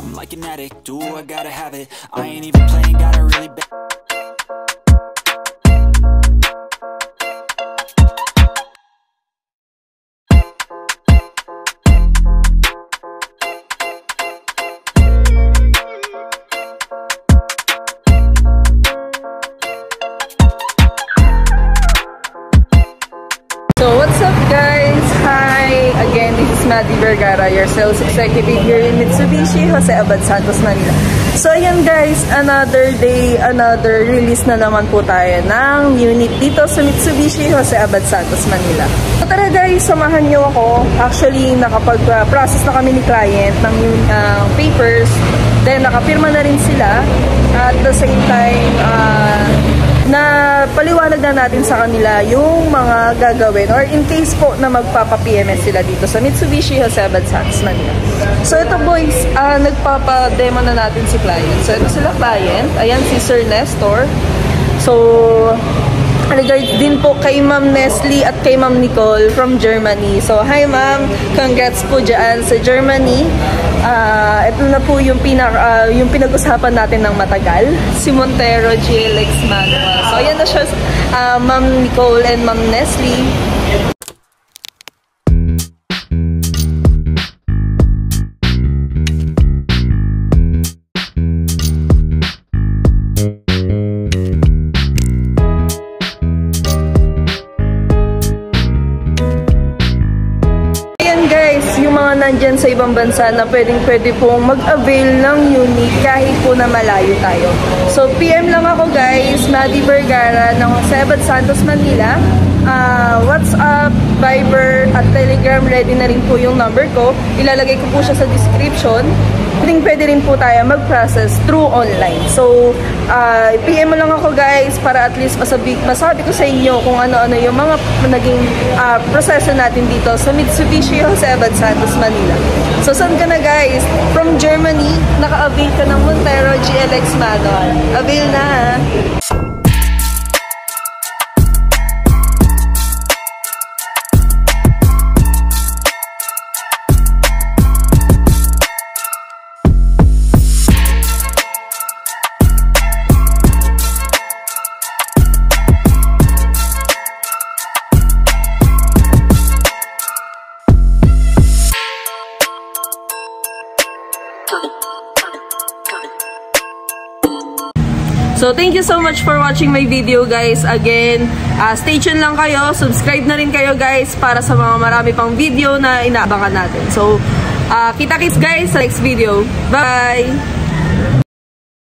I'm like an addict, do I gotta have it. I ain't even playing, got a really bad. So what's up guys? Hi! Again, this is Maddie Vergara, your sales executive here in Mitsubishi, Jose Abad Santos, Manila. So ayan guys, another day, another release na naman po tayo ng unit dito sa Mitsubishi, Jose Abad Santos, Manila. So tara guys, samahan nyo ako. Actually, nakapag-process na kami ni client ng papers. Then nakapirma na rin sila. At the same time, na paliwanag na natin sa kanila yung mga gagawin or in case po na magpapa-PMS sila dito sa Mitsubishi Jose Abad Santos, Manila. So ito boys, nagpapa-demo na natin si client. So ito sila client, ayan si Sir Nestor. So regards din po kay Ma'am Nestle at kay Ma'am Nicole from Germany. So hi ma'am, congrats po dyan sa Germany. Ito na po yung pinag-usapan natin ng matagal, si Montero GLX Manual. So ayan na siya, Ma'am Nicole and Ma'am Nestle. Nandyan sa ibang bansa na pwede pong mag-avail ng unit kahit po na malayo tayo. So, PM lang ako guys, Maddie Vergara ng Jose Abad Santos, Manila. WhatsApp, Viber, at Telegram, ready na rin po yung number ko. Ilalagay ko po siya sa description. Pwede rin po tayo mag-process through online. So, PM mo lang ako guys para at least masabi ko sa inyo kung ano-ano yung mga naging proseso natin dito sa Mitsubishi Jose Abad Santos, Manila. So, saan ka na guys? From Germany, naka-avail ka ng Montero GLX Manual. Avail na ha! So, thank you so much for watching my video guys. Again, stay tuned lang kayo. Subscribe na rin kayo guys para sa mga marami pang video na inaabangan natin. So, kita-kits guys sa next video. Bye!